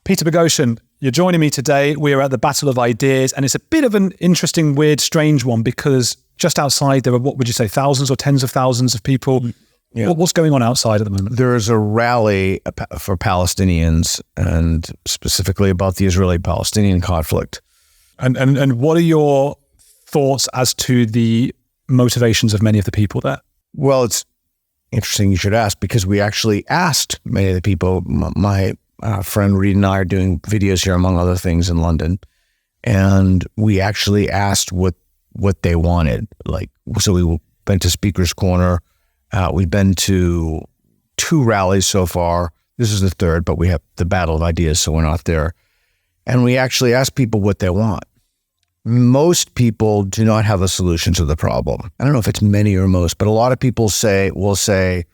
Peter Boghossian, you're joining me today. We are at the Battle of Ideas, and it's a bit of an interesting, weird, strange one because just outside there are, what would you say, thousands or tens of thousands of people? Yeah. What's going on outside at the moment? There is a rally for Palestinians and specifically about the Israeli-Palestinian conflict. And what are your thoughts as to the motivations of many of the people there? Well, it's interesting you should ask because we actually asked many of the people. My friend Reed and I are doing videos here, among other things, in London. And we actually asked what they wanted. So we went to Speaker's Corner. We've been to 2 rallies so far. This is the 3rd, but we have the Battle of Ideas, so we're not there. And we actually asked people what they want. Most people do not have a solution to the problem. I don't know if it's many or most, but a lot of people will say,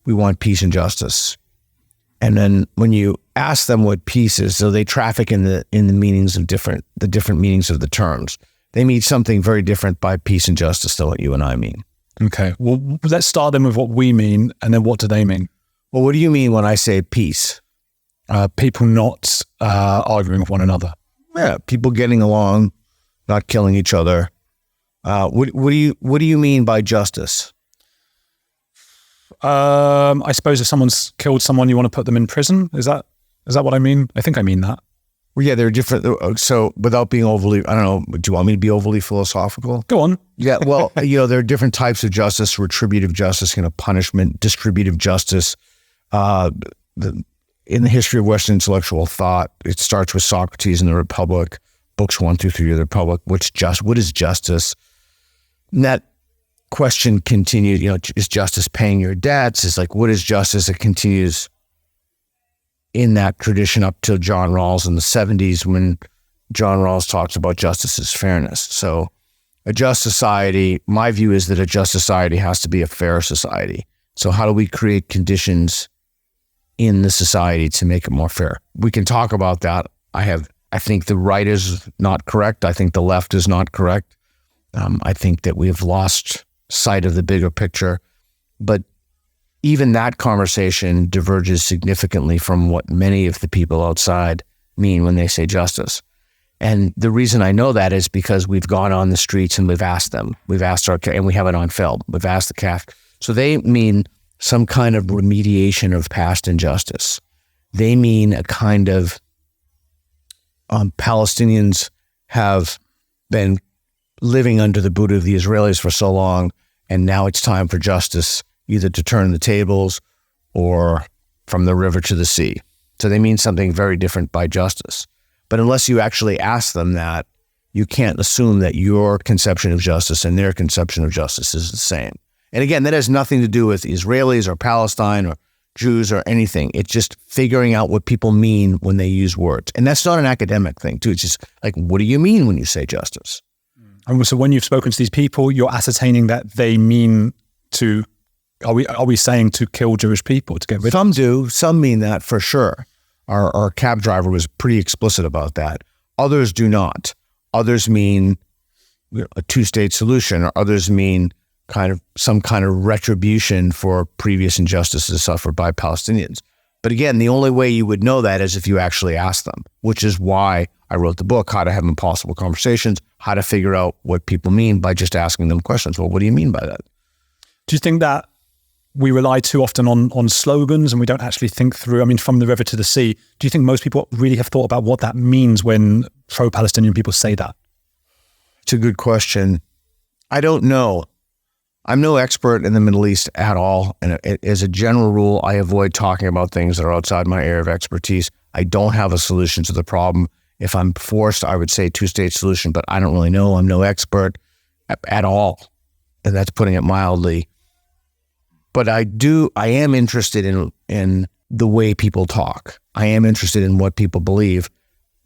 we want peace and justice. And then when you ask them what peace is, so they traffic in the meanings of the different meanings of the terms. They mean something very different by peace and justice than what you and I mean. Okay. Well, let's start then with what we mean, and then what do they mean? Well, what do you mean when I say peace? People not arguing with one another. Yeah, people getting along, not killing each other. What do you mean by justice? I suppose if someone's killed someone, you want to put them in prison. Is that what I mean? I think I mean that. Well, yeah, they're different. So without being overly, I don't know, do you want me to be overly philosophical? Go on. Yeah, well, there are different types of justice: retributive justice, punishment, distributive justice. In the history of Western intellectual thought, it starts with Socrates and the Republic, books 1 through 3 of the Republic. What is justice? And that question continues, is justice paying your debts? It's like, what is justice? It continues in that tradition up till John Rawls in the 70s when John Rawls talks about justice as fairness. So a just society, my view is that a just society has to be a fair society. So how do we create conditions in the society to make it more fair? We can talk about that. I think the right is not correct. I think the left is not correct. I think that we've lost sight of the bigger picture. But even that conversation diverges significantly from what many of the people outside mean when they say justice. And the reason I know that is because we've gone on the streets and we've asked them. We've asked and we have it on film. We've asked the CAF. So they mean some kind of remediation of past injustice. They mean a kind of Palestinians have been living under the boot of the Israelis for so long, and now it's time for justice, either to turn the tables or from the river to the sea. So they mean something very different by justice. But unless you actually ask them that, you can't assume that your conception of justice and their conception of justice is the same. And again, that has nothing to do with Israelis or Palestine or Jews or anything. It's just figuring out what people mean when they use words. And that's not an academic thing, too. It's just like, what do you mean when you say justice? And so when you've spoken to these people, you're ascertaining that they mean to, are we saying to kill Jewish people, to get rid of them? Some do. Some mean that for sure. Our cab driver was pretty explicit about that. Others do others mean a two-state solution, or others mean some kind of retribution for previous injustices suffered by Palestinians. But again, the only way you would know that is if you actually ask them, which is why I wrote the book, How to Have Impossible Conversations, how to figure out what people mean by just asking them questions. Well, what do you mean by that? Do you think that we rely too often on slogans and we don't actually think through, from the river to the sea? Do you think most people really have thought about what that means when pro-Palestinian people say that? It's a good question. I don't know. I'm no expert in the Middle East at all. And as a general rule, I avoid talking about things that are outside my area of expertise. I don't have a solution to the problem. If I'm forced, I would say two-state solution, but I don't really know. I'm no expert at all. And that's putting it mildly. But I am interested in the way people talk. I am interested in what people believe.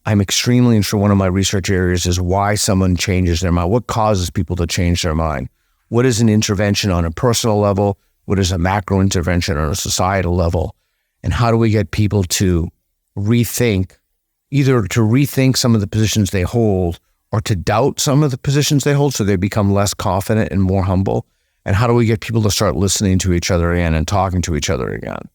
I'm extremely interested. One of my research areas is why someone changes their mind. What causes people to change their mind? What is an intervention on a personal level? What is a macro intervention on a societal level? And how do we get people to rethink, either to rethink some of the positions they hold or to doubt some of the positions they hold so they become less confident and more humble? And how do we get people to start listening to each other again and talking to each other again?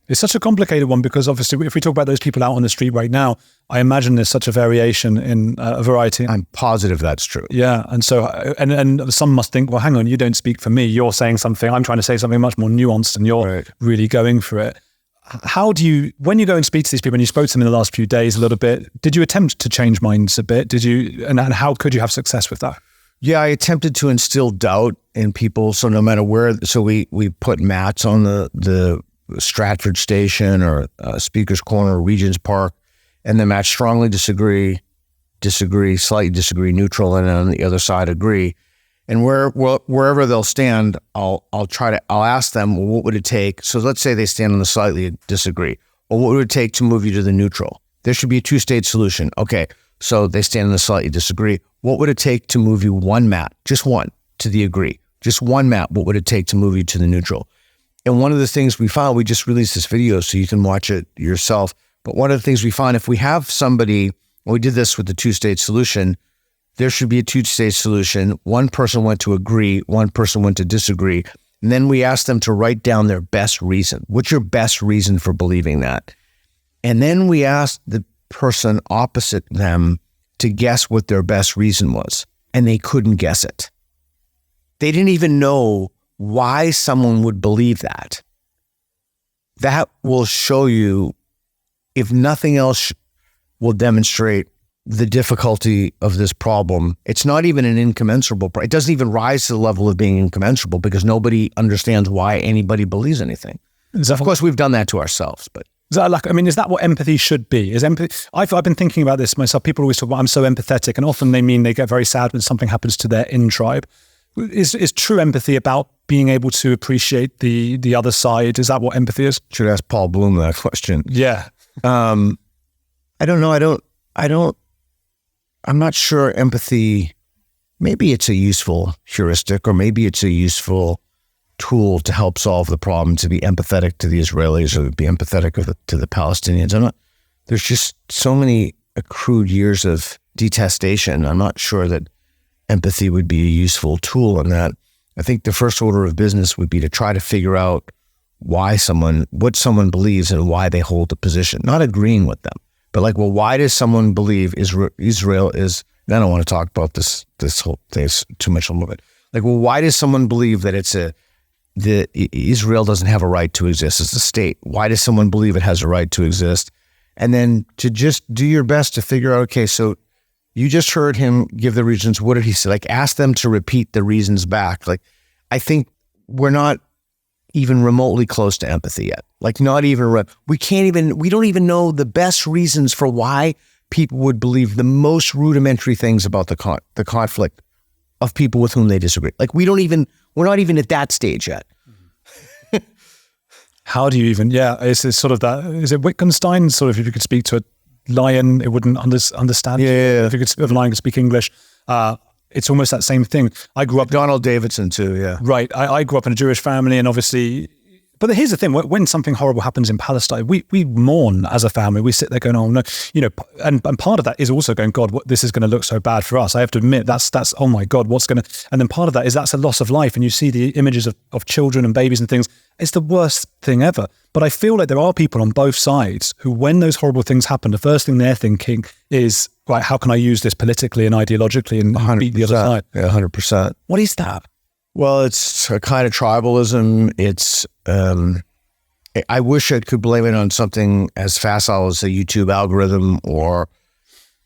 It's such a complicated one because obviously if we talk about those people out on the street right now, I imagine there's such a variation in a variety. I'm positive that's true. Yeah. And so, and some must think, well, hang on, you don't speak for me. You're saying something, I'm trying to say something much more nuanced and you're really going for it. How do you, when you go and speak to these people, and you spoke to them in the last few days a little bit, did you attempt to change minds a bit? Did you, and how could you have success with that? Yeah, I attempted to instill doubt in people. So no matter where, so we put mats on the Stratford Station or Speaker's Corner or Regent's Park, and the mats strongly disagree, slightly disagree, neutral, and on the other side agree. And wherever they'll stand, I'll ask them, well, what would it take? So let's say they stand on the slightly disagree. Well, what would it take to move you to the neutral? There should be a two-state solution. Okay, so they stand on the slightly disagree. What would it take to move you one mat, just one, to the agree? Just one mat, what would it take to move you to the neutral? And one of the things we found, we just released this video so you can watch it yourself, but one of the things we find, if we have somebody, we did this with the two-state solution, there should be a two-state solution. One person went to agree, one person went to disagree. And then we asked them to write down their best reason. What's your best reason for believing that? And then we asked the person opposite them to guess what their best reason was. And they couldn't guess it. They didn't even know why someone would believe that. That will show you, if nothing else will demonstrate the difficulty of this problem. It's not even an incommensurable problem. It doesn't even rise to the level of being incommensurable because nobody understands why anybody believes anything. Of course, we've done that to ourselves, but is that like, I mean, is that what empathy should be? Is empathy? I've been thinking about this myself. People always talk about, I'm so empathetic, and often they mean they get very sad when something happens to their in-tribe. Is true empathy about being able to appreciate the other side? Is that what empathy is? Should ask Paul Bloom that question. Yeah. I don't know. I'm not sure empathy, maybe it's a useful heuristic, or maybe it's a useful tool to help solve the problem, to be empathetic to the Israelis or be empathetic to the Palestinians. There's just so many accrued years of detestation. I'm not sure that empathy would be a useful tool in that. I think the first order of business would be to try to figure out what someone believes and why they hold the position, not agreeing with them. But like, well, why does someone believe Israel is, I don't want to talk about this whole thing, it's too much of it. Like, well, why does someone believe that Israel doesn't have a right to exist as a state? Why does someone believe it has a right to exist? And then to just do your best to figure out, okay, so you just heard him give the reasons. What did he say? Like, ask them to repeat the reasons back. Like, I think we're not even remotely close to empathy yet. Like, not even, we don't even know the best reasons for why people would believe the most rudimentary things about the conflict of people with whom they disagree. Like, we're not even at that stage yet. How do you even, is it sort of that, is it Wittgenstein? Sort of, if you could speak to a lion, it wouldn't understand. Yeah. If a lion could speak English, it's almost that same thing. I grew up... Donald Davidson too, yeah. Right. I grew up in a Jewish family, and obviously... But here's the thing, when something horrible happens in Palestine, we mourn as a family. We sit there going, oh no, and part of that is also going, God, this is going to look so bad for us. I have to admit, that's oh my God, what's going to... And then part of that is that's a loss of life, and you see the images of children and babies and things. It's the worst thing ever. But I feel like there are people on both sides who, when those horrible things happen, the first thing they're thinking is, right, how can I use this politically and ideologically and beat the other side? Yeah, 100%. What is that? Well, it's a kind of tribalism. It's, I wish I could blame it on something as facile as a YouTube algorithm,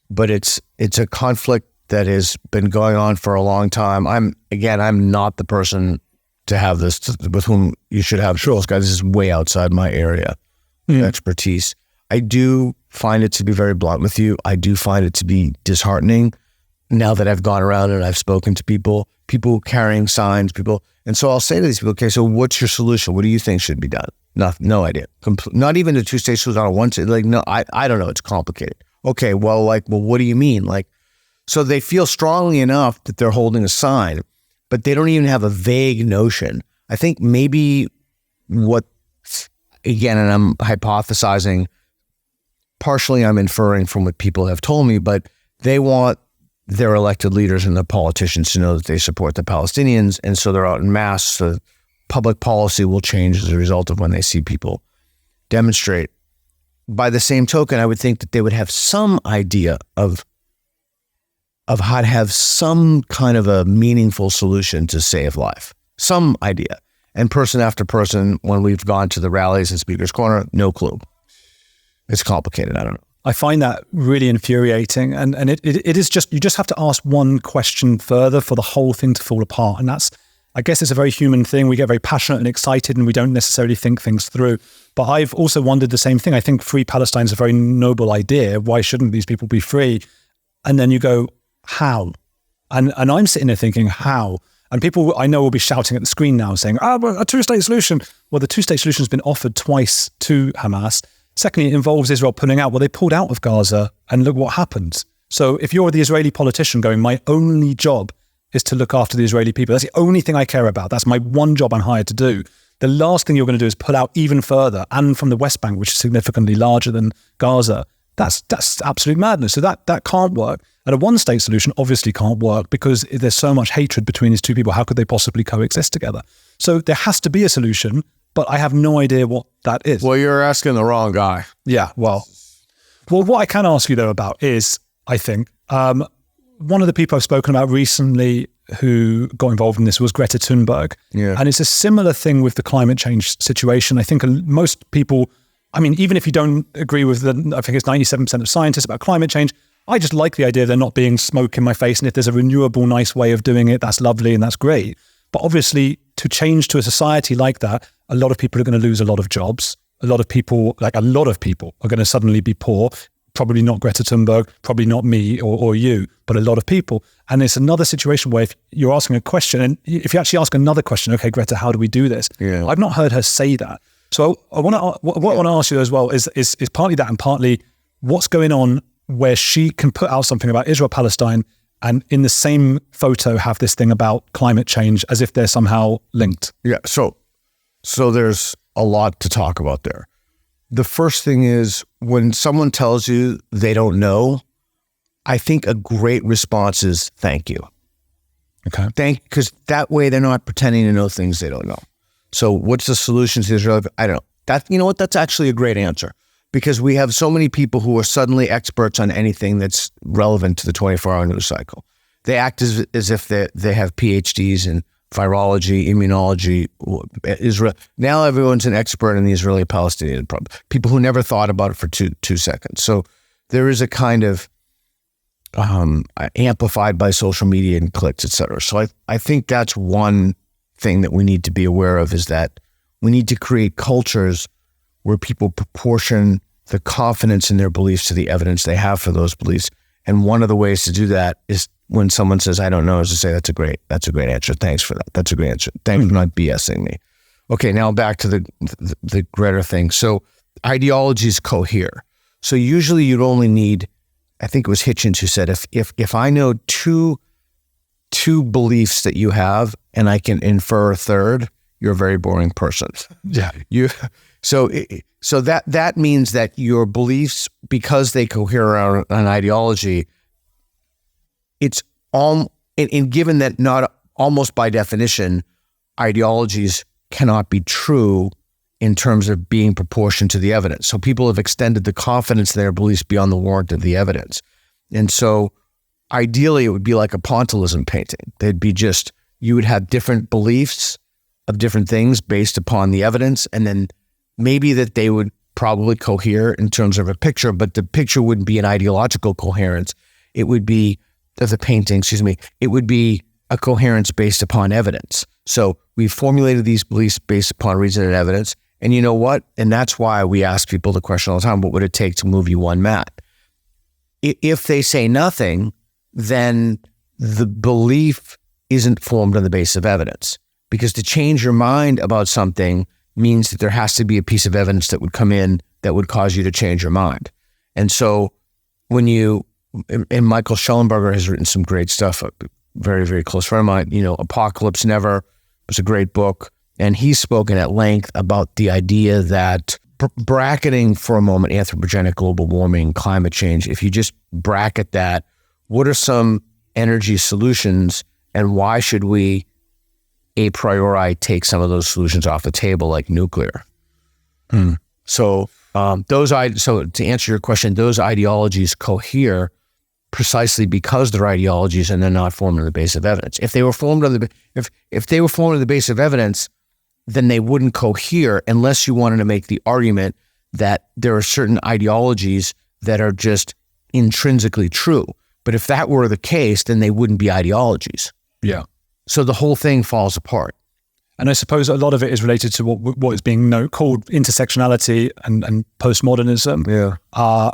but it's a conflict that has been going on for a long time. I'm not the person to have this, with whom you should have. Sure, this is way outside my area of expertise. I do find it to be very blunt with you. I do find it to be disheartening now that I've gone around and I've spoken to people carrying signs, and so I'll say to these people, okay, so what's your solution? What do you think should be done? No idea. Not even a two-state solution on one state. Like, no, I don't know. It's complicated. Okay, well, what do you mean? Like, so they feel strongly enough that they're holding a sign, but they don't even have a vague notion. I think maybe again, and I'm hypothesizing, partially I'm inferring from what people have told me, but they want their elected leaders and the politicians to know that they support the Palestinians, and so they're out in mass. So public policy will change as a result of when they see people demonstrate. By the same token, I would think that they would have some idea of how to have some kind of a meaningful solution to save life. Some idea. And person after person, when we've gone to the rallies and Speaker's Corner, no clue. It's complicated. I don't know. I find that really infuriating. And it is just, you just have to ask one question further for the whole thing to fall apart. And that's, I guess it's a very human thing. We get very passionate and excited and we don't necessarily think things through. But I've also wondered the same thing. I think free Palestine is a very noble idea. Why shouldn't these people be free? And then you go, how? And I'm sitting there thinking, how? And people I know will be shouting at the screen now saying, a two-state solution. Well, the two-state solution has been offered twice to Hamas. Secondly, it involves Israel pulling out. Well, they pulled out of Gaza and look what happened. So if you're the Israeli politician going, my only job is to look after the Israeli people. That's the only thing I care about. That's my one job I'm hired to do. The last thing you're going to do is pull out even further and from the West Bank, which is significantly larger than Gaza. That's absolute madness. So that can't work. And a one-state solution obviously can't work because there's so much hatred between these two people. How could they possibly coexist together? So there has to be a solution, but I have no idea what that is. Well, you're asking the wrong guy. Yeah, well, what I can ask you though about is, I think, one of the people I've spoken about recently who got involved in this was Greta Thunberg. Yeah. And it's a similar thing with the climate change situation. I think most people, I mean, even if you don't agree with I think it's 97% of scientists about climate change, I just like the idea of there not being smoke in my face. And if there's a renewable, nice way of doing it, that's lovely and that's great. But obviously, to change to a society like that, a lot of people are going to lose a lot of jobs. A lot of people are going to suddenly be poor. Probably not Greta Thunberg, probably not me or you, but a lot of people. And it's another situation where if you're asking a question, and if you actually ask another question, okay, Greta, how do we do this? Yeah. I've not heard her say that. So I want to ask you as well is partly that and partly what's going on where she can put out something about Israel-Palestine and in the same photo have this thing about climate change as if they're somehow linked. Yeah, so there's a lot to talk about there. The first thing is when someone tells you they don't know, I think a great response is thank you. Okay. Because that way they're not pretending to know things they don't know. So what's the solution to Israel? I don't know. You know what? That's actually a great answer because we have so many people who are suddenly experts on anything that's relevant to the 24-hour news cycle. They act as if they have PhDs in virology, immunology, Israel. Now everyone's an expert in the Israeli-Palestinian problem. People who never thought about it for two seconds. So there is a kind of amplified by social media and clicks, et cetera. So I think that's one thing that we need to be aware of is that we need to create cultures where people proportion the confidence in their beliefs to the evidence they have for those beliefs. And one of the ways to do that is when someone says, I don't know, is to say, that's a great answer. Thanks for that. That's a great answer. Thanks for not BSing me. Okay, now back to the Greta thing. So ideologies cohere. So usually you'd only need, I think it was Hitchens who said, if I know two beliefs that you have and I can infer a third, you're a very boring person. Yeah. So that means that your beliefs, because they cohere around an ideology, it's all, and given that not almost by definition, ideologies cannot be true in terms of being proportioned to the evidence. So people have extended the confidence in their beliefs beyond the warrant of the evidence. And so ideally it would be like a pointillism painting. They'd be just, you would have different beliefs of different things based upon the evidence, and then maybe that they would probably cohere in terms of a picture, but the picture wouldn't be an ideological coherence. It would be, the painting, it would be a coherence based upon evidence. So we formulated these beliefs based upon reason and evidence. And you know what? And that's why we ask people the question all the time, what would it take to move you one mat? If they say nothing, then the belief isn't formed on the basis of evidence. Because to change your mind about something means that there has to be a piece of evidence that would come in that would cause you to change your mind. And so when and Michael Schellenberger has written some great stuff, a very, very close friend of mine, Apocalypse Never was a great book. And he's spoken at length about the idea that bracketing for a moment anthropogenic global warming, climate change, if you just bracket that, what are some energy solutions and why should we a priori take some of those solutions off the table like nuclear? So so to answer your question, those ideologies cohere precisely because they're ideologies and they're not formed on the basis of evidence. If they were formed on the basis of evidence, then they wouldn't cohere unless you wanted to make the argument that there are certain ideologies that are just intrinsically true. But if that were the case, then they wouldn't be ideologies. Yeah. So the whole thing falls apart. And I suppose a lot of it is related to what is being called intersectionality and postmodernism. Yeah.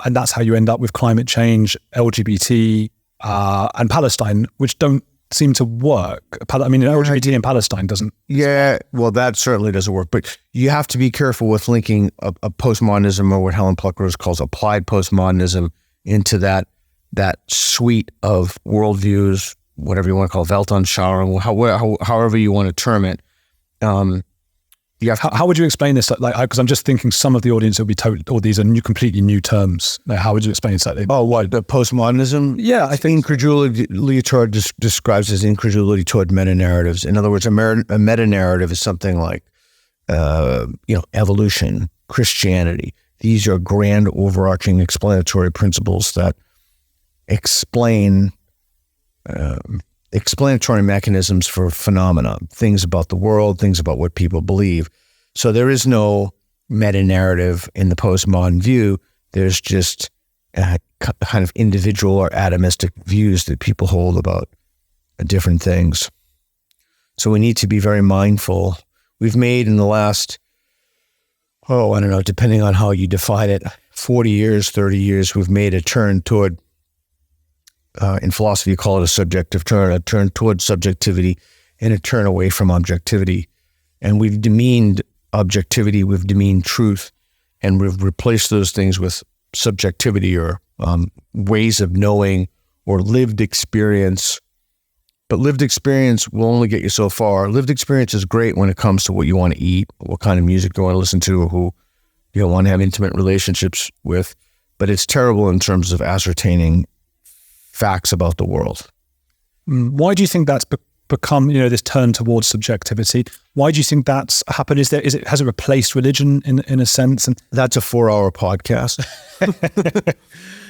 And that's how you end up with climate change, LGBT, and Palestine, which don't seem to work. I mean, LGBT in Palestine doesn't. Yeah, well, that certainly doesn't work. But you have to be careful with linking a postmodernism, or what Helen Pluckrose calls applied postmodernism, into that suite of worldviews, whatever you want to call it, Weltanschauung, however you want to term it. How would you explain this? Because I'm just thinking some of the audience will be told, or these are completely new terms. How would you explain it? Oh, what, the postmodernism? Yeah, I think incredulity describes as incredulity toward meta-narratives. In other words, a meta-narrative is something like, evolution, Christianity. These are grand, overarching explanatory principles that explain explanatory mechanisms for phenomena, things about the world, things about what people believe. So there is no meta-narrative in the postmodern view. There's just kind of individual or atomistic views that people hold about different things. So we need to be very mindful. We've made in the last, depending on how you define it, 40 years, 30 years, we've made a turn toward, in philosophy, you call it a subjective turn, a turn toward subjectivity and a turn away from objectivity. And we've demeaned objectivity, we've demeaned truth, and we've replaced those things with subjectivity or ways of knowing or lived experience. But lived experience will only get you so far. Lived experience is great when it comes to what you want to eat, what kind of music you want to listen to, or who you want to have intimate relationships with. But it's terrible in terms of ascertaining facts about the world. Why do you think that's become, this turn towards subjectivity? Why do you think that's happened? Has it replaced religion in a sense? And that's a 4-hour podcast.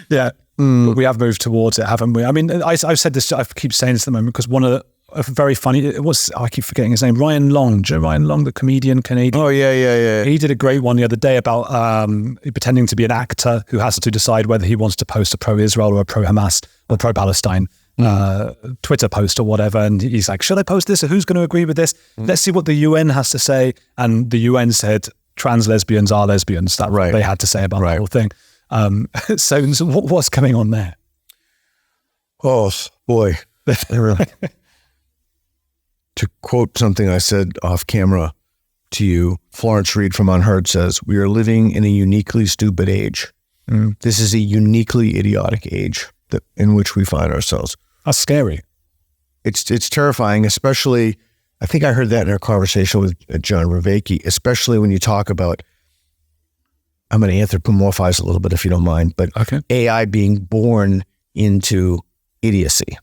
Yeah. We have moved towards it, haven't we? I mean, I've said this, I keep saying this at the moment because one of a very funny, I keep forgetting his name, Ryan Long. Do you know Ryan Long, the comedian, Canadian? Oh, yeah. He did a great one the other day about pretending to be an actor who has to decide whether he wants to post a pro-Israel or a pro-Hamas or pro-Palestine Twitter post or whatever. And he's like, should I post this? Or who's going to agree with this? Let's see what the UN has to say. And the UN said, trans lesbians are lesbians. That's what they had to say about the whole thing. So what's going on there? Oh, boy. To quote something I said off camera to you, Florence Reed from Unheard says, we are living in a uniquely stupid age. This is a uniquely idiotic age in which we find ourselves. That's scary. It's terrifying, especially, I think I heard that in our conversation with John Ravecki, especially when you talk about, I'm going to anthropomorphize a little bit if you don't mind, but AI being born into idiocy.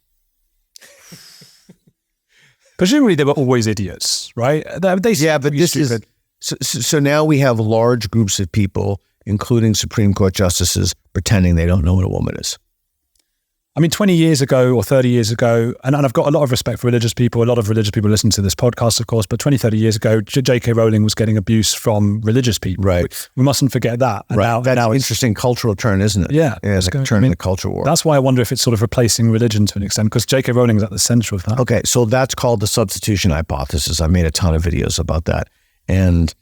Presumably they were always idiots, right? But this is, so now we have large groups of people, including Supreme Court justices, pretending they don't know what a woman is. I mean, 20 years ago or 30 years ago, and I've got a lot of respect for religious people. A lot of religious people listen to this podcast, of course, but 20, 30 years ago, J.K. Rowling was getting abuse from religious people. Right. We mustn't forget that. And that's an interesting cultural turn, isn't it? Yeah. It's like a turn in the culture war. That's why I wonder if it's sort of replacing religion to an extent, because J.K. Rowling is at the center of that. Okay, so that's called the substitution hypothesis. I made a ton of videos about that. And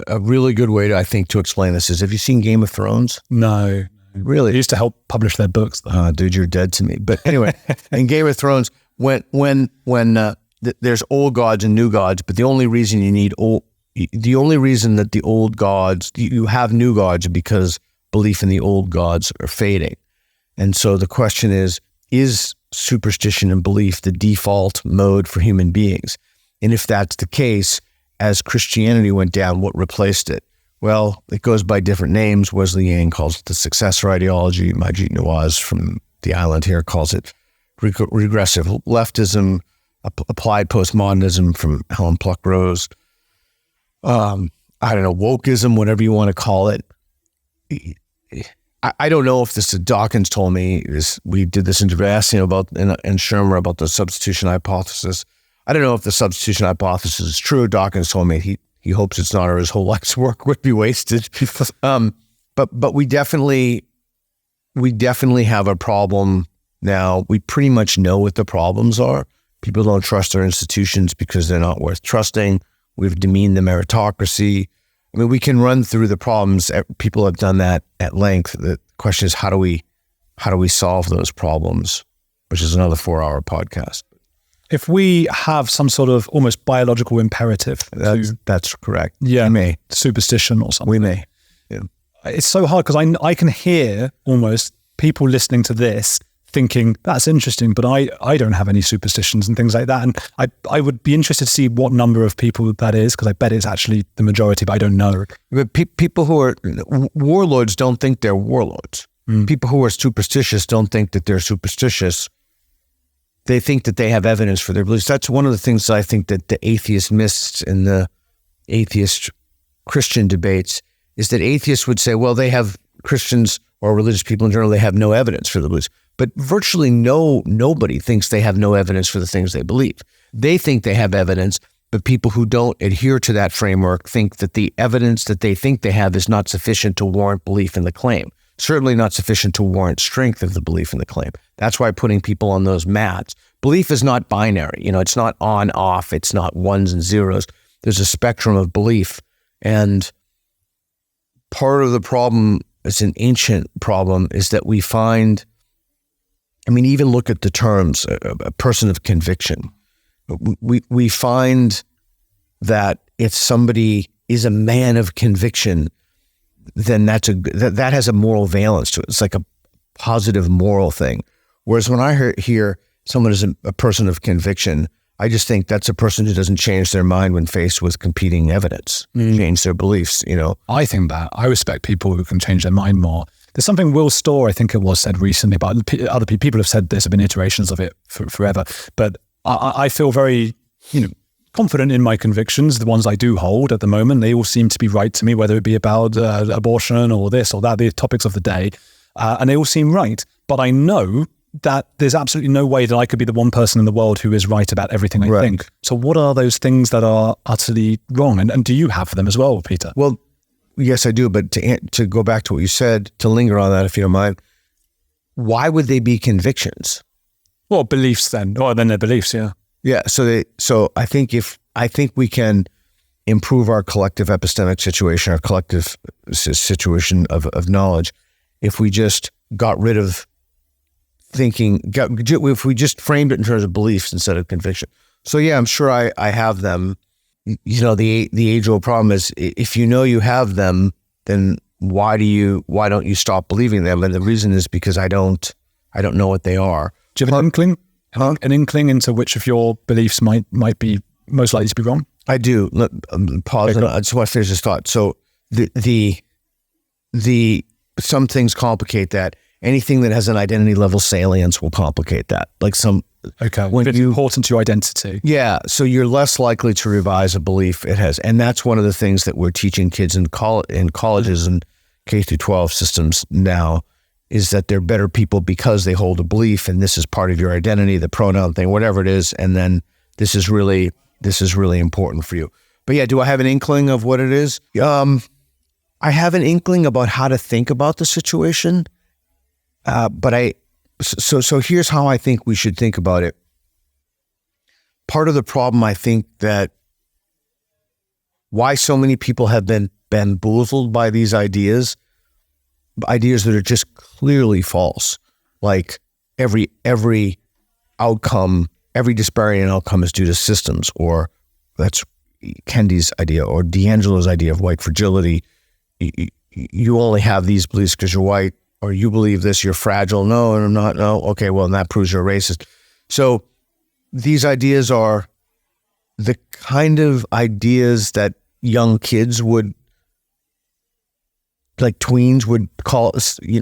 a really good way, to explain this is, have you seen Game of Thrones? No. Really? They used to help publish their books, though. Dude, you're dead to me. But anyway, in Game of Thrones, when there's old gods and new gods, but the only reason that the old gods, you have new gods because belief in the old gods are fading. And so the question is superstition and belief the default mode for human beings? And if that's the case, as Christianity went down, what replaced it? Well, it goes by different names. Wesley Yang calls it the successor ideology. Majid Nawaz from the island here calls it regressive leftism, applied postmodernism from Helen Pluckrose. I I don't know, wokeism, whatever you want to call it. I don't know if this, Dawkins told me, we did this interview asking about, and Shermer about the substitution hypothesis. I don't know if the substitution hypothesis is true. Dawkins told me he hopes it's not, or his whole life's work would be wasted. But we definitely have a problem now. We pretty much know what the problems are. People don't trust our institutions because they're not worth trusting. We've demeaned the meritocracy. I mean, we can run through the problems. People have done that at length. The question is, how do we solve those problems? Which is another 4-hour podcast. If we have some sort of almost biological imperative, that's correct. Yeah, we may. Superstition or something. We may. Yeah. It's so hard because I can hear almost people listening to this thinking, that's interesting, but I don't have any superstitions and things like that. And I would be interested to see what number of people that is, because I bet it's actually the majority, but I don't know. But people who are warlords don't think they're warlords. People who are superstitious don't think that they're superstitious. They think that they have evidence for their beliefs. That's one of the things I think that the atheist missed in the atheist Christian debates, is that atheists would say, well, they have, Christians or religious people in general, they have no evidence for the beliefs. But virtually nobody thinks they have no evidence for the things they believe. They think they have evidence, but people who don't adhere to that framework think that the evidence that they think they have is not sufficient to warrant belief in the claim. Certainly not sufficient to warrant strength of the belief in the claim. That's why putting people on those mats. Belief is not binary. It's not on, off. It's not ones and zeros. There's a spectrum of belief. And part of the problem, it's an ancient problem, is that we find, even look at the terms, a person of conviction. We find that if somebody is a man of conviction, then that has a moral valence to it. It's like a positive moral thing. Whereas when I hear someone is a person of conviction, I just think that's a person who doesn't change their mind when faced with competing evidence, change their beliefs, I think that. I respect people who can change their mind more. There's something Will Storr, I think it was, said recently, but other people have said this, have been iterations of it forever. But I feel very, confident in my convictions, the ones I do hold at the moment. They all seem to be right to me, whether it be about abortion or this or that, the topics of the day. And they all seem right. But I know that there's absolutely no way that I could be the one person in the world who is right about everything I think. So what are those things that are utterly wrong? And do you have them as well, Peter? Well, yes, I do. But to go back to what you said, to linger on that, if you don't mind, why would they be convictions? Well, beliefs then. Or then they're beliefs, yeah. Yeah. So I think we can improve our collective epistemic situation, our collective situation of knowledge, if we just got rid of thinking, if we just framed it in terms of beliefs instead of conviction. So yeah, I'm sure I have them. The age-old problem is, if you know you have them, then why don't you stop believing them? And the reason is because I don't know what they are. Do you have an inkling? An inkling into which of your beliefs might be most likely to be wrong? I do. Pause. I just want to finish this thought. So the some things complicate that. Anything that has an identity level salience will complicate that. When it's important to your identity. Yeah. So you're less likely to revise a belief it has. And that's one of the things that we're teaching kids in colleges and K through 12 systems now, is that they're better people because they hold a belief, and this is part of your identity, the pronoun thing, whatever it is. And then this is really important for you. But yeah, do I have an inkling of what it is? I have an inkling about how to think about the situation. So here's how I think we should think about it. Part of the problem, I think, that why so many people have been bamboozled by these ideas that are just clearly false. Like every outcome, every disparity in outcome is due to systems, or that's Kendi's idea, or D'Angelo's idea of white fragility. You only have these beliefs because you're white, or you believe this, you're fragile. No, I'm not. No. Okay, well, and that proves you're racist. So these ideas are the kind of ideas that young kids would, like tweens would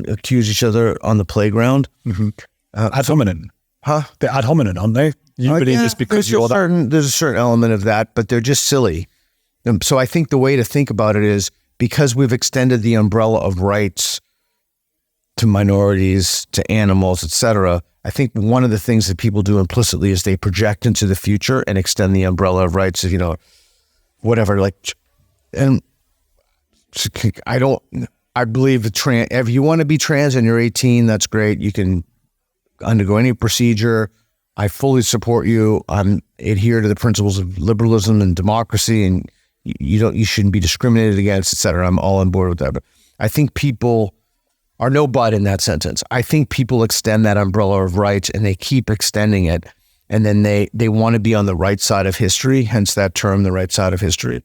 accuse each other on the playground. Mm-hmm. Ad hominem. Huh? They're ad hominem, aren't they? You believe this because you're there's a certain element of that, but they're just silly. So I think the way to think about it is, because we've extended the umbrella of rights to minorities, to animals, etc., I think one of the things that people do implicitly is they project into the future and extend the umbrella of rights of, whatever, and I believe if you want to be trans and you're 18, that's great. You can undergo any procedure. I fully support you. I'm adhere to the principles of liberalism and democracy, and you shouldn't be discriminated against, et cetera. I'm all on board with that. But I think people are no but in that sentence. I think people extend that umbrella of rights and they keep extending it. And then they want to be on the right side of history, hence that term, the right side of history.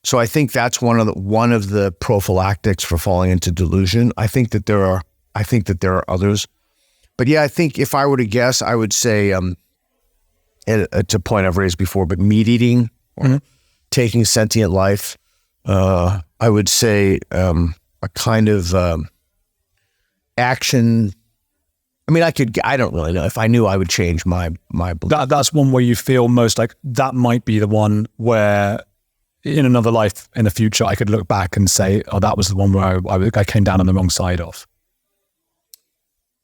So I think that's one of the prophylactics for falling into delusion. I think that there are others. But yeah, I think if I were to guess, I would say, it's a point I've raised before, but meat eating, or taking sentient life, I would say a kind of action. I mean, I don't really know. If I knew, I would change my belief. That's one where you feel most like that might be the one where in another life in the future, I could look back and say, oh, that was the one where I came down on the wrong side of.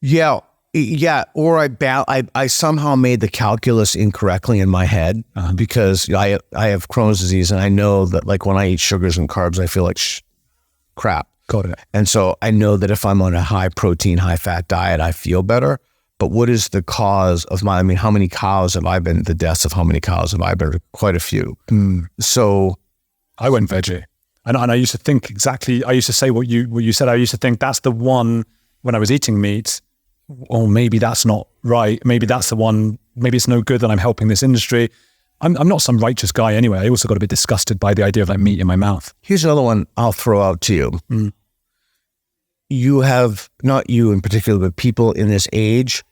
Yeah. Or I somehow made the calculus incorrectly in my head because I have Crohn's disease, and I know that like when I eat sugars and carbs, I feel like crap. Got it. And so I know that if I'm on a high protein, high fat diet, I feel better. But what is the cause of how many cows have I been, the deaths of how many cows have I been? Quite a few. So I went veggie. And I used to think exactly, I used to say what you said. I used to think that's the one when I was eating meat. Oh, maybe that's not right. Maybe that's the one. Maybe it's no good that I'm helping this industry. I'm not some righteous guy anyway. I also got a bit disgusted by the idea of like meat in my mouth. Here's another one I'll throw out to you. You have, not you in particular, but people in this age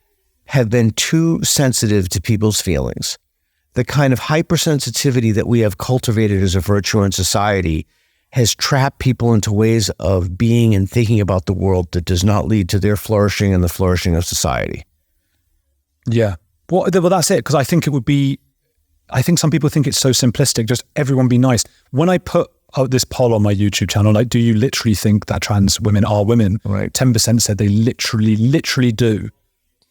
have been too sensitive to people's feelings. The kind of hypersensitivity that we have cultivated as a virtue in society has trapped people into ways of being and thinking about the world that does not lead to their flourishing and the flourishing of society. Yeah. Well, that's it. Because I think some people think it's so simplistic, just everyone be nice. When I put out this poll on my YouTube channel, like, do you literally think that trans women are women? Right. 10% said they literally do.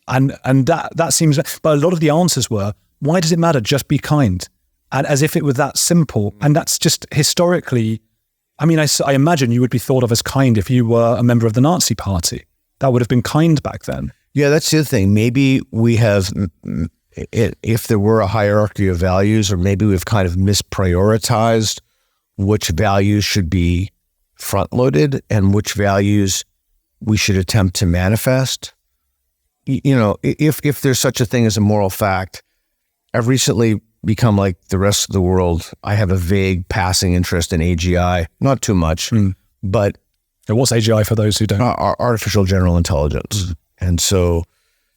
And that seems, but a lot of the answers were, why does it matter? Just be kind. And as if it were that simple. And that's just historically, I mean, I imagine you would be thought of as kind if you were a member of the Nazi party. That would have been kind back then. Yeah, that's the other thing. Maybe we have, if there were a hierarchy of values, or maybe we've kind of misprioritized which values should be front-loaded and which values we should attempt to manifest. If there's such a thing as a moral fact, I've recently become like the rest of the world. I have a vague passing interest in AGI, not too much, but... What's AGI for those who don't? Artificial general intelligence. And so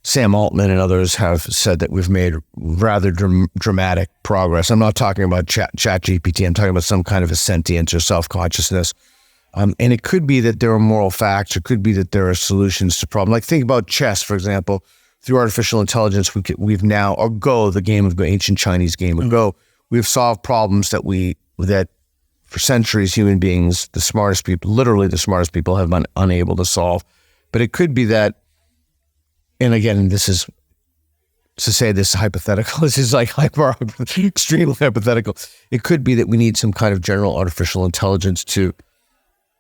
Sam Altman and others have said that we've made rather dramatic progress. I'm not talking about ChatGPT. I'm talking about some kind of a sentience or self-consciousness. And it could be that there are moral facts. It could be that there are solutions to problems. Like think about chess, for example. Through artificial intelligence, we've now, or Go, the game of Go, ancient Chinese game of Go, we've solved problems that for centuries human beings, the smartest people, literally the smartest people, have been unable to solve. But it could be that, and again, this is to say this is hypothetical. This is like extremely hypothetical. It could be that we need some kind of general artificial intelligence to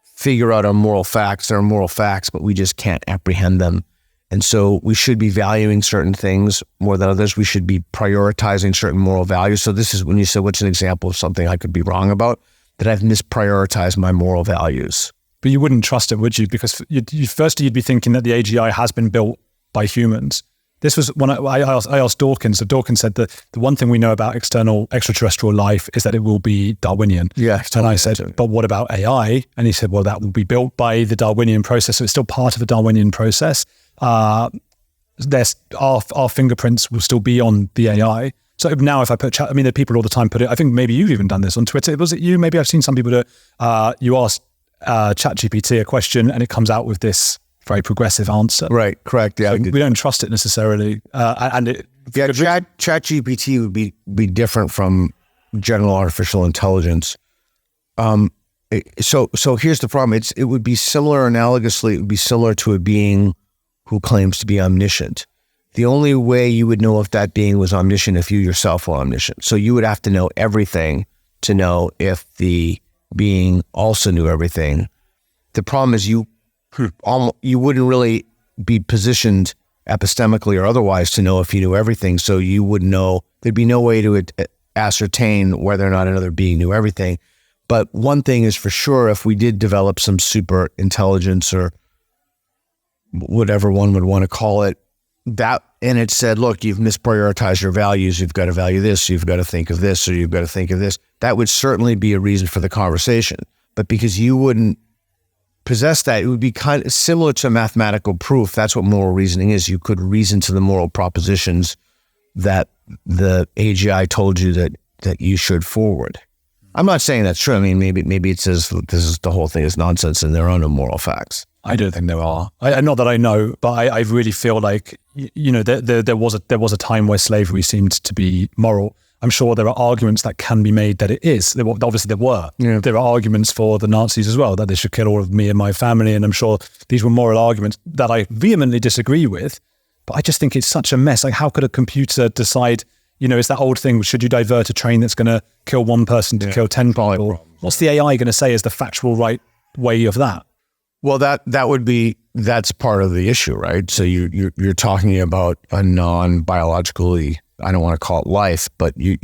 figure out our moral facts. There are moral facts, but we just can't apprehend them. And so we should be valuing certain things more than others. We should be prioritizing certain moral values. So this is when you say, what's an example of something I could be wrong about? That I've misprioritized my moral values. But you wouldn't trust it, would you? Because firstly, you'd be thinking that the AGI has been built by humans. This was when I asked Dawkins. So Dawkins said that the one thing we know about extraterrestrial life is that it will be Darwinian. Yeah. And I said, but what about AI? And he said, well, that will be built by the Darwinian process. So it's still part of the Darwinian process. Our fingerprints will still be on the AI. So now if I put chat, I mean, there are people all the time put it, I think maybe you've even done this on Twitter. Was it you? Maybe I've seen some people do it. You ask ChatGPT a question and it comes out with this very progressive answer. Right, correct. Yeah, so we don't trust it necessarily. ChatGPT would be different from general artificial intelligence So here's the problem. It would be similar, analogously, it would be similar to a being who claims to be omniscient. The only way you would know if that being was omniscient if you yourself were omniscient. So you would have to know everything to know if the being also knew everything. The problem is you wouldn't really be positioned epistemically or otherwise to know if you knew everything. So you would know, there'd be no way to ascertain whether or not another being knew everything. But one thing is for sure, if we did develop some super intelligence or whatever one would want to call it, and it said, look, you've misprioritized your values, you've got to value this, you've got to think of this, or you've got to think of this, that would certainly be a reason for the conversation. But because you wouldn't possess that, it would be kind of similar to mathematical proof. That's what moral reasoning is. You could reason to the moral propositions that the AGI told you that you should forward. I'm not saying that's true. I mean, maybe it says the whole thing is nonsense and there are no moral facts. I don't think there are. Not that I know, but I really feel like, there was a time where slavery seemed to be moral. I'm sure there are arguments that can be made that it is. Obviously there were. Yeah. There are arguments for the Nazis as well, that they should kill all of me and my family. And I'm sure these were moral arguments that I vehemently disagree with. But I just think it's such a mess. Like, how could a computer decide, it's that old thing, should you divert a train that's going to kill one person to kill 10 people? What's the AI going to say is the factual right way of that? Well, that's part of the issue, right? So you're talking about a non-biologically, I don't want to call it life, but it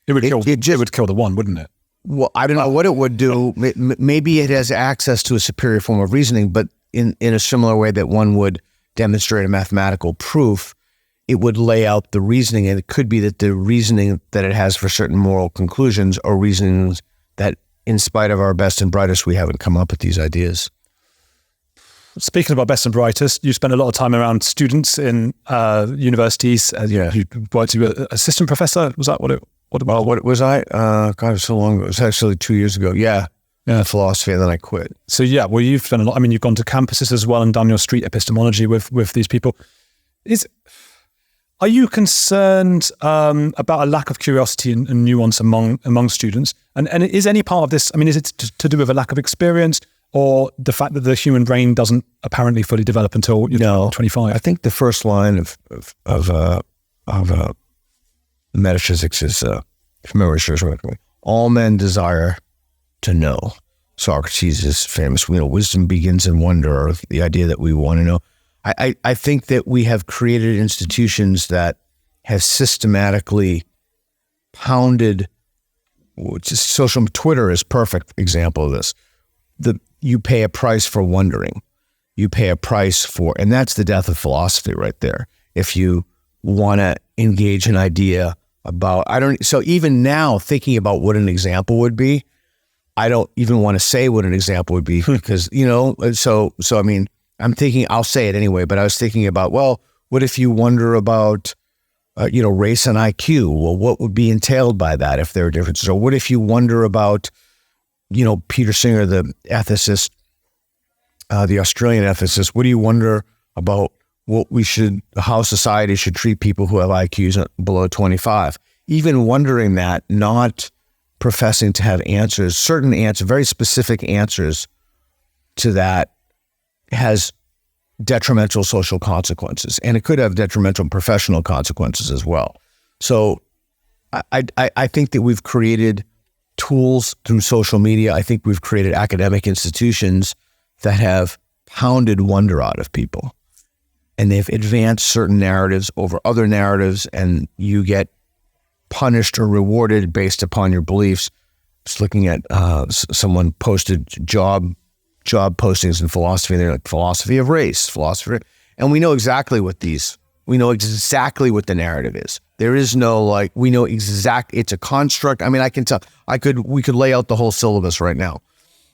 would kill the one, wouldn't it? Well, I don't know what it would do. Maybe it has access to a superior form of reasoning, but in a similar way that one would demonstrate a mathematical proof, it would lay out the reasoning, and it could be that the reasoning that it has for certain moral conclusions are reasonings that, in spite of our best and brightest, we haven't come up with these ideas. Speaking about best and brightest, you spend a lot of time around students in universities. You worked as an assistant professor. Was that what was I? God, it was so long ago. It was actually 2 years ago. Yeah. Philosophy, and then I quit. So you've spent a lot. I mean, you've gone to campuses as well and done your street epistemology with these people. Are you concerned about a lack of curiosity and nuance among students? And is any part of this, I mean, is it to do with a lack of experience or the fact that the human brain doesn't apparently fully develop until you're 25? I think the first line of metaphysics is, if memory serves me correctly, all men desire to know. Socrates is famous. Wisdom begins in wonder, or the idea that we want to know. I think that we have created institutions that have systematically pounded, Twitter is a perfect example of this. You pay a price for wondering. You pay a price for, and that's the death of philosophy right there. If you want to engage an idea about, so even now thinking about what an example would be, I don't even want to say what an example would be because, so I mean, I'm thinking, I'll say it anyway, but I was thinking about, well, what if you wonder about, race and IQ? Well, what would be entailed by that if there are differences? Or what if you wonder about, Peter Singer, the ethicist, the Australian ethicist, what do you wonder about how society should treat people who have IQs below 25? Even wondering that, not professing to have answers, certain answers, very specific answers to that, has detrimental social consequences, and it could have detrimental professional consequences as well. So I think that we've created tools through social media. I think we've created academic institutions that have pounded wonder out of people, and they've advanced certain narratives over other narratives, and you get punished or rewarded based upon your beliefs. Just looking at someone posted job postings in philosophy, and they're like, philosophy of race, and we know exactly what the narrative is. There is no it's a construct. I mean, I can tell, we could lay out the whole syllabus right now.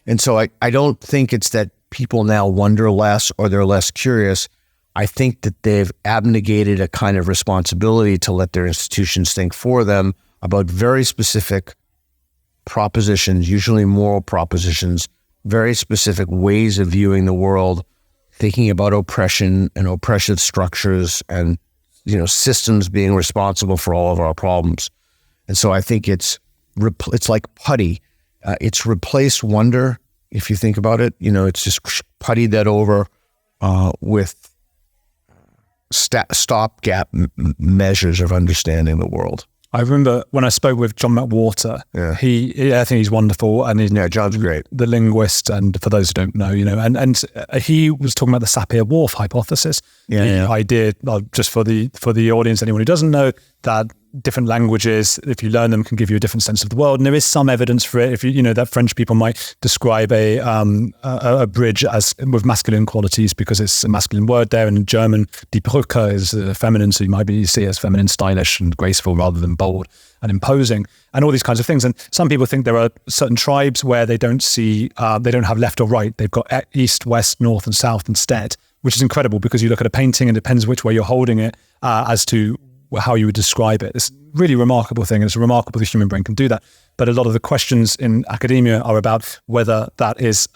And so I don't think it's that people now wonder less or they're less curious. I think that they've abnegated a kind of responsibility to let their institutions think for them about very specific propositions, usually moral propositions, very specific ways of viewing the world, thinking about oppression and oppressive structures and, systems being responsible for all of our problems. And so I think it's like putty. It's replaced wonder, if you think about it. It's just puttied that over with stopgap measures of understanding the world. I remember when I spoke with John McWhorter, I think he's wonderful. And John's great. The linguist, and for those who don't know, and he was talking about the Sapir-Whorf hypothesis. The idea, just for the audience, anyone who doesn't know, that different languages, if you learn them, can give you a different sense of the world. And there is some evidence for it. If that French people might describe a bridge as with masculine qualities because it's a masculine word there. And in German, die Brücke is feminine, so you might see it as feminine, stylish, and graceful rather than bold and imposing, and all these kinds of things. And some people think there are certain tribes where they don't have left or right. They've got east, west, north, and south instead, which is incredible because you look at a painting and it depends which way you're holding it as to how you would describe it. It's a really remarkable thing, and it's remarkable the human brain can do that. But a lot of the questions in academia are about whether that is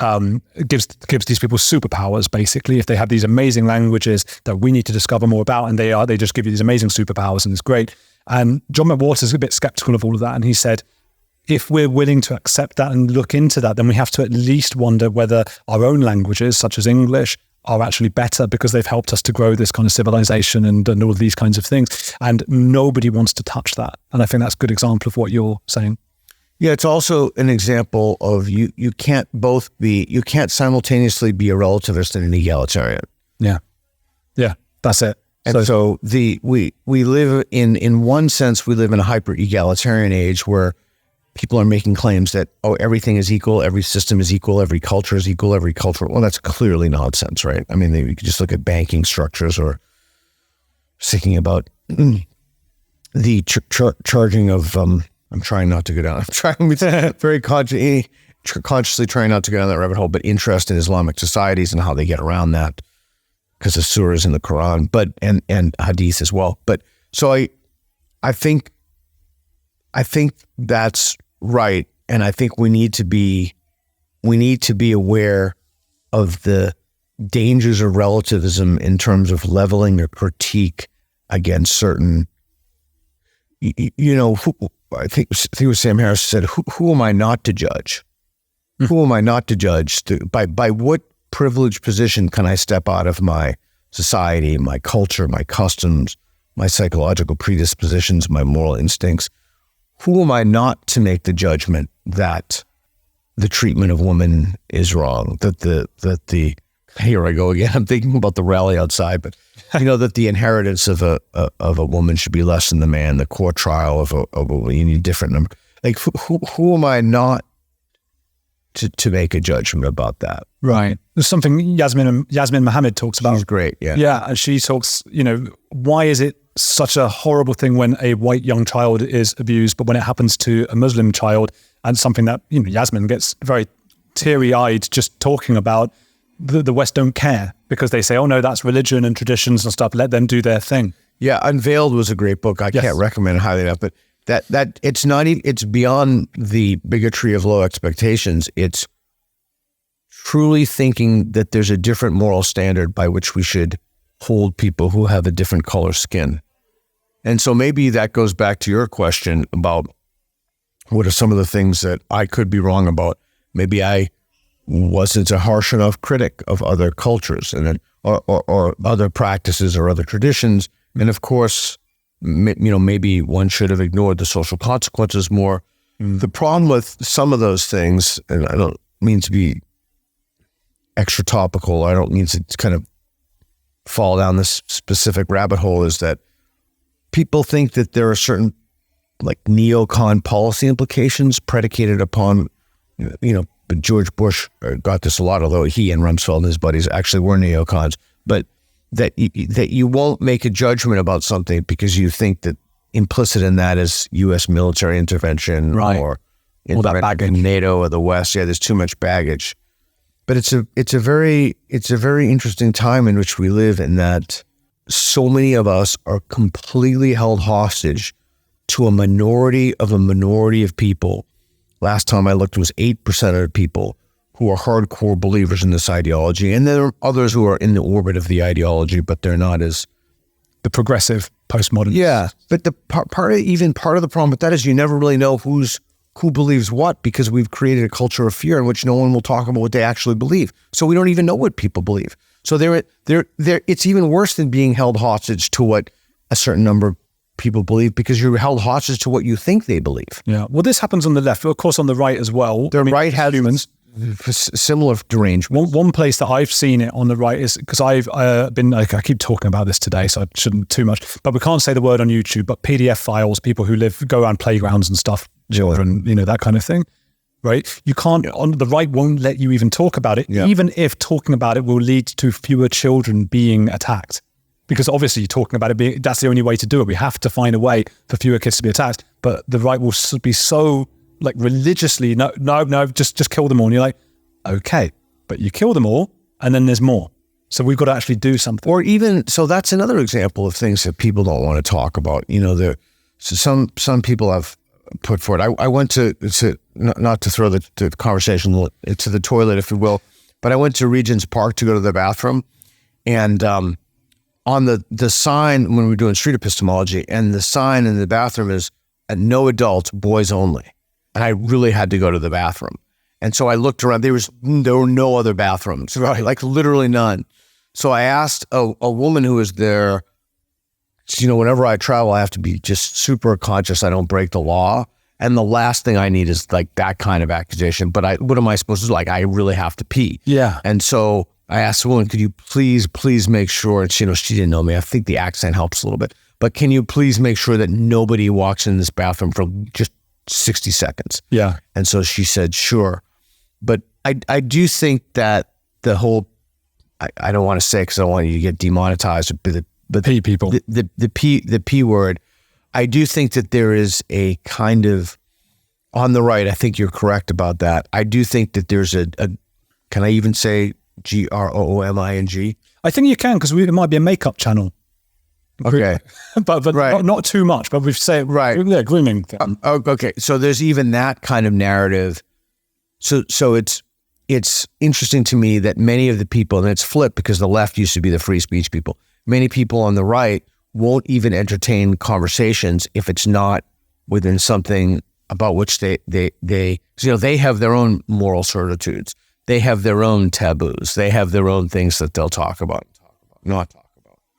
gives these people superpowers, basically, if they have these amazing languages that we need to discover more about, and they just give you these amazing superpowers, and it's great. And John McWhorter is a bit skeptical of all of that, and he said, if we're willing to accept that and look into that, then we have to at least wonder whether our own languages, such as English, are actually better because they've helped us to grow this kind of civilization and all of these kinds of things. And nobody wants to touch that. And I think that's a good example of what you're saying. Yeah, it's also an example of you can't simultaneously be a relativist and an egalitarian. Yeah, that's it. And so we live in one sense, we live in a hyper egalitarian age where people are making claims that, everything is equal, every system is equal, every culture is equal, every culture. Well, that's clearly nonsense, right? I mean, you could just look at banking structures or thinking about the charging of, I'm trying not to go down. I'm trying very consciously trying not to go down that rabbit hole, but interest in Islamic societies and how they get around that because of surahs in the Quran, but and hadith as well. But so I think that's right, and I think we need to be aware of the dangers of relativism in terms of leveling a critique against certain. I think it was Sam Harris said, "Who am I not to judge? Who am I not to judge? By what privileged position can I step out of my society, my culture, my customs, my psychological predispositions, my moral instincts? Who am I not to make the judgment that the treatment of women is wrong? That the here I go again. I'm thinking about the rally outside, but that the inheritance of a woman should be less than the man. The court trial of a you need a different number. Like who am I not to make a judgment about that? Right. There's something Yasmine Mohammed talks about. She's great. Yeah. Yeah, and she talks. Why is it such a horrible thing when a white young child is abused, but when it happens to a Muslim child, and something that Yasmine gets very teary-eyed just talking about, the West don't care because they say, oh no, that's religion and traditions and stuff, let them do their thing. Yeah, Unveiled was a great book. I can't recommend it highly enough, but that it's not even, it's beyond the bigotry of low expectations. It's truly thinking that there's a different moral standard by which we should hold people who have a different color skin. And so maybe that goes back to your question about what are some of the things that I could be wrong about. Maybe I wasn't a harsh enough critic of other cultures and or other practices or other traditions. And of course, maybe one should have ignored the social consequences more. The problem with some of those things, and I don't mean to be extra topical, I don't mean to kind of fall down this specific rabbit hole, is that people think that there are certain like neocon policy implications predicated upon, but George Bush got this a lot, although he and Rumsfeld and his buddies actually were neocons, but that you won't make a judgment about something because you think that implicit in that is U.S. military intervention, right, or that baggage, NATO or the West. Yeah, there's too much baggage. But it's a very interesting time in which we live, in that so many of us are completely held hostage to a minority of people. Last time I looked, it was 8% of people who are hardcore believers in this ideology. And there are others who are in the orbit of the ideology, but they're not as... the progressive postmodern. Yeah, but the part of the problem with that is you never really know who's who believes what, because we've created a culture of fear in which no one will talk about what they actually believe. So we don't even know what people believe. So it's even worse than being held hostage to what a certain number of people believe, because you're held hostage to what you think they believe. Yeah. Well, this happens on the left, but of course on the right as well. Right has humans similar derangement. One place that I've seen it on the right is, because I've been, I keep talking about this today, so I shouldn't too much, but we can't say the word on YouTube, but PDF files, people who go around playgrounds and stuff, children, that kind of thing, right? You can't, on the right won't let you even talk about it, even if talking about it will lead to fewer children being attacked. Because obviously talking about it, that's the only way to do it. We have to find a way for fewer kids to be attacked, but the right will be so like religiously, no, just kill them all. And you're like, okay, but you kill them all and then there's more. So we've got to actually do something. Or even, so that's another example of things that people don't want to talk about. So some people have put forward. I went to not to throw the conversation to the toilet, if you will, but I went to Regent's Park to go to the bathroom, and on the sign when we were doing street epistemology, and the sign in the bathroom is no adults, boys only. And I really had to go to the bathroom. And so I looked around, there were no other bathrooms, right? Like literally none. So I asked a woman who was there, whenever I travel, I have to be just super conscious I don't break the law. And the last thing I need is like that kind of accusation. But what am I supposed to do? Like, I really have to pee. Yeah. And so I asked the woman, could you please make sure, and she didn't know me. I think the accent helps a little bit, but can you please make sure that nobody walks in this bathroom for just 60 seconds? Yeah. And so she said, sure. But I do think that the whole, I don't want to say, because I don't want you to get demonetized, but P people, the P word, I do think that there is a kind of, on the right, I think you're correct about that. I do think that there's a can I even say GROOMING? I think you can, because it might be a makeup channel. Okay. but right. not too much, but we've said, right. Yeah, grooming thing. Okay. So there's even that kind of narrative. So it's interesting to me that many of the people, and it's flipped because the left used to be the free speech people, many people on the right won't even entertain conversations if it's not within something about which they have their own moral certitudes. They have their own taboos. They have their own things that they'll not talk about.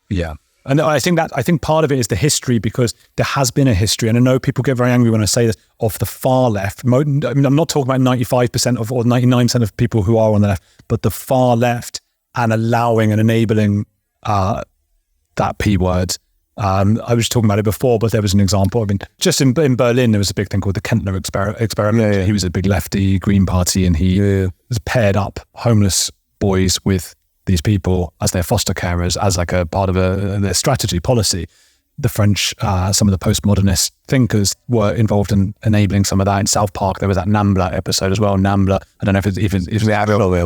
Yeah. And I think part of it is the history, because there has been a history. And I know people get very angry when I say this, of the far left. I mean, I'm not talking about 95% or 99% of people who are on the left, but the far left, and allowing and enabling that P word. I was talking about it before, but there was an example. I mean, just in Berlin, there was a big thing called the Kentler experiment. Yeah. He was a big lefty, Green Party, and he was paired up homeless boys with these people as their foster carers, as like a part of their strategy policy. The French, some of the postmodernist thinkers were involved in enabling some of that. In South Park, there was that Nambla episode as well. Nambla, I don't know if it's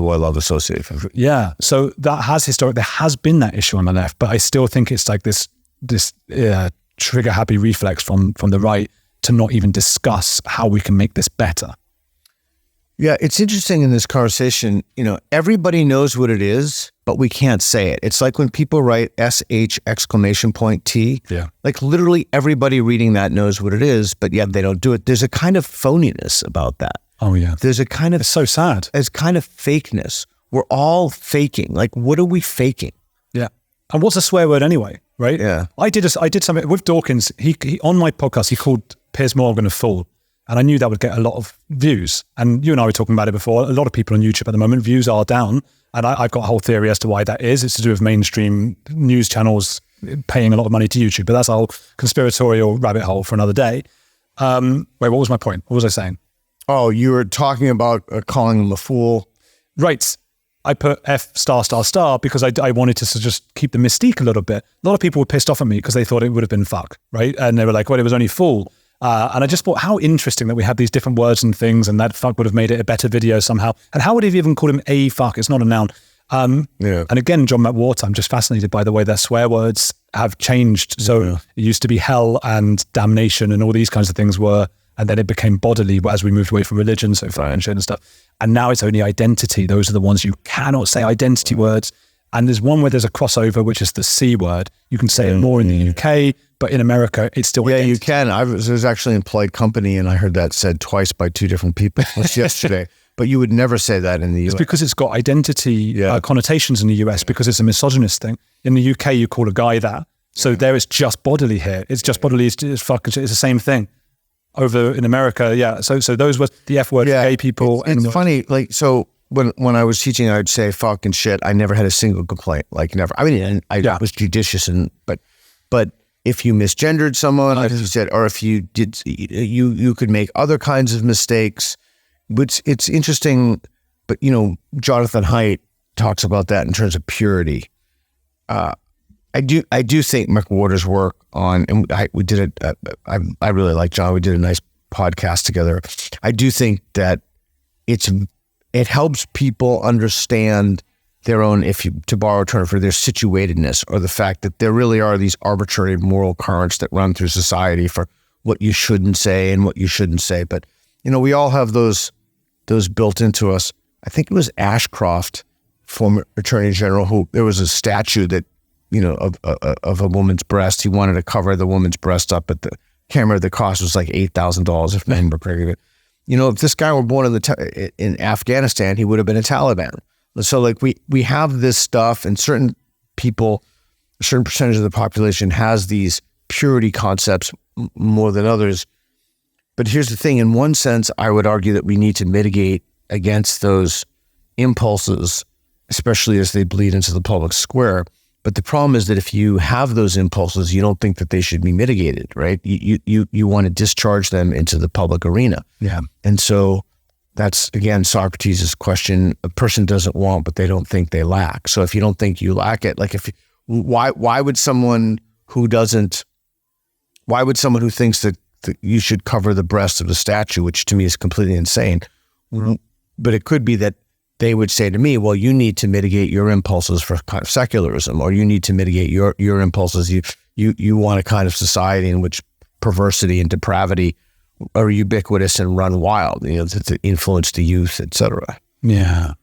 well associated. Yeah, so that has there has been that issue on the left, but I still think it's like this trigger happy reflex from the right to not even discuss how we can make this better. Yeah, it's interesting in this conversation, everybody knows what it is, but we can't say it. It's like when people write SH exclamation point T. Yeah. Like literally everybody reading that knows what it is, but yet they don't do it. There's a kind of phoniness about that. Oh yeah. There's a kind of, it's so sad. There's kind of fakeness. We're all faking. Like, what are we faking? Yeah. And what's a swear word anyway, right? Yeah. I did something with Dawkins. He on my podcast, he called Piers Morgan a fool. And I knew that would get a lot of views. And you and I were talking about it before. A lot of people on YouTube at the moment, views are down. And I've got a whole theory as to why that is. It's to do with mainstream news channels paying a lot of money to YouTube. But that's a whole conspiratorial rabbit hole for another day. Wait, what was my point? What was I saying? Oh, you were talking about calling him a fool. Right. I put F*** because I wanted to just keep the mystique a little bit. A lot of people were pissed off at me because they thought it would have been fuck, right? And they were like, well, it was only fool. And I just thought, how interesting that we have these different words and things, and that fuck would have made it a better video somehow. And how would he even call him a fuck? It's not a noun. Yeah. And again, John McWhorter, I'm just fascinated by the way their swear words have changed. So it used to be hell and damnation and all these kinds of things were, and then it became bodily as we moved away from religion, so and stuff. And now it's only identity. Those are the ones you cannot say, identity words. And there's one where there's a crossover, which is the C word. You can say it more in the UK, but in America, it's still identity. You can. I was actually in Polite Company, and I heard that said twice by two different people yesterday. But you would never say that in the US. It's because it's got identity connotations in the US because it's a misogynist thing. In the UK, you call a guy that. So there is just bodily here. It's just bodily. It's fucking shit. It's the same thing. Over in America, So those were the F word for gay people. It's funny. Like, so when I was teaching, I would say fucking shit. I never had a single complaint. Like, never. I mean, I was judicious, but if you misgendered someone, as you said, or if you did, you could make other kinds of mistakes. But it's interesting. But Jonathan Haidt talks about that in terms of purity. I do think McWhorter's work on, and we did it. I really like John. We did a nice podcast together. I do think that it helps people understand their own, to borrow a term, for their situatedness, or the fact that there really are these arbitrary moral currents that run through society for what you shouldn't say and what you shouldn't say. But we all have those built into us. I think it was Ashcroft, former Attorney General, who there was a statue that of a woman's breast. He wanted to cover the woman's breast up, but the camera, the cost was like $8,000 if I remember correctly. If this guy were born in Afghanistan, he would have been a Taliban. So like we have this stuff, and certain people, a certain percentage of the population has these purity concepts more than others. But here's the thing: in one sense, I would argue that we need to mitigate against those impulses, especially as they bleed into the public square. But the problem is that if you have those impulses, you don't think that they should be mitigated, right? You want to discharge them into the public arena. Yeah. And so that's, again, Socrates' question: a person doesn't want, but they don't think they lack. So if you don't think you lack it, like why would someone who thinks that you should cover the breast of the statue, which to me is completely insane. But it could be that they would say to me, well, you need to mitigate your impulses for kind of secularism, or you need to mitigate your impulses. You want a kind of society in which perversity and depravity are ubiquitous and run wild, to influence the youth, et cetera. Yeah.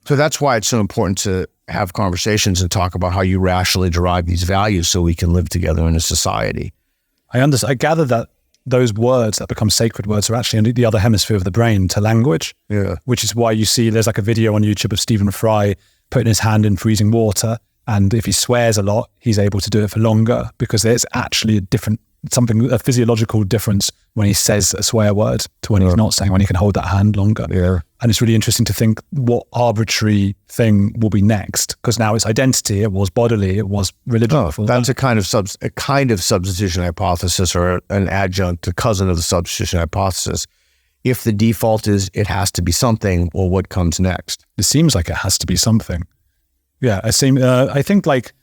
So that's why it's so important to have conversations and talk about how you rationally derive these values so we can live together in a society. I gather that those words that become sacred words are actually in the other hemisphere of the brain to language, which is why you see there's like a video on YouTube of Stephen Fry putting his hand in freezing water, and if he swears a lot, he's able to do it for longer because there's actually a physiological difference when he says a swear word to when he's not saying, when he can hold that hand longer. Yeah. And it's really interesting to think what arbitrary thing will be next, because now it's identity, it was bodily, it was religion. That's a kind of substitution hypothesis, or an adjunct, a cousin of the substitution hypothesis. If the default is it has to be something, well, what comes next? It seems like it has to be something. Yeah, I think like,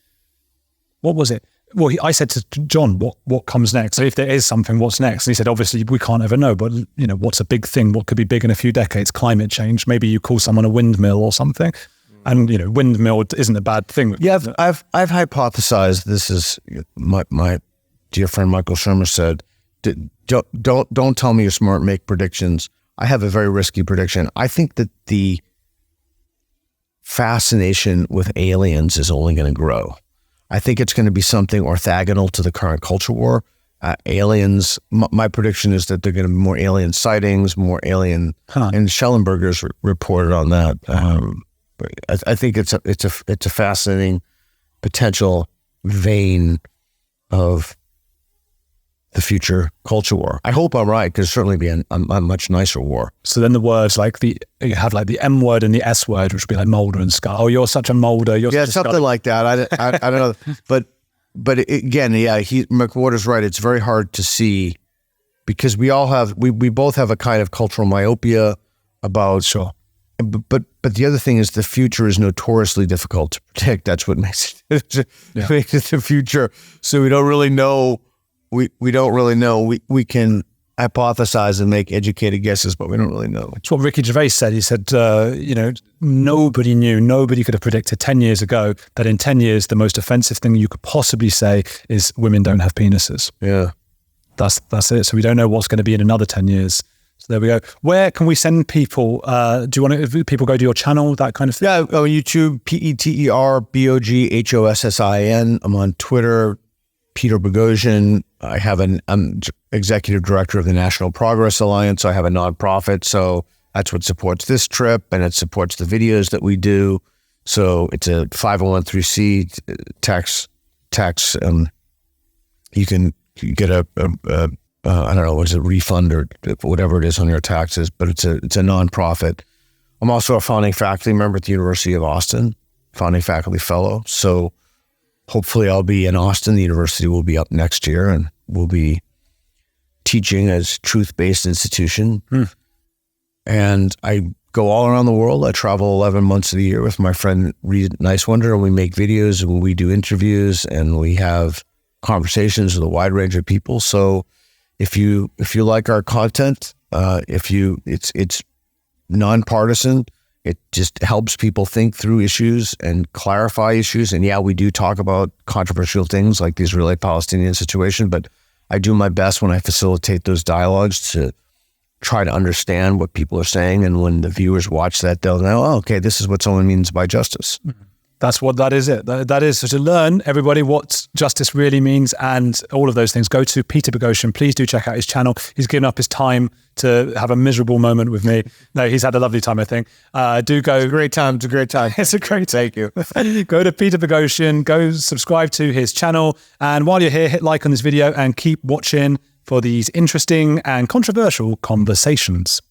what was it? Well, I said to John, what comes next? So if there is something, what's next? And he said, obviously, we can't ever know, but what's a big thing? What could be big in a few decades? Climate change. Maybe you call someone a windmill or something. And, windmill isn't a bad thing. Yeah, I've hypothesized, this is my dear friend Michael Shermer said, don't tell me you're smart, make predictions. I have a very risky prediction. I think that the fascination with aliens is only going to grow. I think it's going to be something orthogonal to the current culture war. Aliens, my prediction is that there are going to be more alien sightings, more alien, and Schellenberger's reported on that. But I think it's a fascinating potential vein of the future culture war. I hope I'm right, because certainly be a much nicer war. So then the words you have like the M word and the S word, which would be like Mulder and Scully. Oh, you're such a Mulder. You're such something like that. I don't know, but again, McWhorter's right. It's very hard to see, because we both have a kind of cultural myopia about. Sure. But the other thing is the future is notoriously difficult to predict. That's what makes it the future. So we don't really know. We don't really know. We can hypothesize and make educated guesses, but we don't really know. It's what Ricky Gervais said. He said, nobody could have predicted 10 years ago that in 10 years, the most offensive thing you could possibly say is women don't have penises. Yeah. That's it. So we don't know what's going to be in another 10 years. So there we go. Where can we send people? Do you want to, if people go to your channel, that kind of thing? Yeah, on YouTube, Peter Boghossian. I'm on Twitter, Peter Boghossian. I'm executive director of the National Progress Alliance. So I have a nonprofit. So that's what supports this trip, and it supports the videos that we do. So it's a 501(c) tax. You can get a I don't know, what is it, refund or whatever it is on your taxes, but it's a nonprofit. I'm also a founding faculty member at the University of Austin, founding faculty fellow. So hopefully I'll be in Austin. The university will be up next year, and we'll be teaching as truth-based institution. And I go all around the world. I travel 11 months of the year with my friend Reed Nicewonder, and we make videos and we do interviews and we have conversations with a wide range of people. So if you like our content, it's nonpartisan. It just helps people think through issues and clarify issues. And yeah, we do talk about controversial things like the Israeli-Palestinian situation, but I do my best when I facilitate those dialogues to try to understand what people are saying. And when the viewers watch that, they'll know, oh, okay, this is what someone means by justice. That is it. That is so to learn, everybody, what justice really means and all of those things. Go to Peter Boghossian. Please do check out his channel. He's given up his time to have a miserable moment with me. No, he's had a lovely time, I think. Do go. It's a great time. It's a great time. It's a great time. Thank you. Go to Peter Boghossian. Go subscribe to his channel. And while you're here, hit like on this video and keep watching for these interesting and controversial conversations.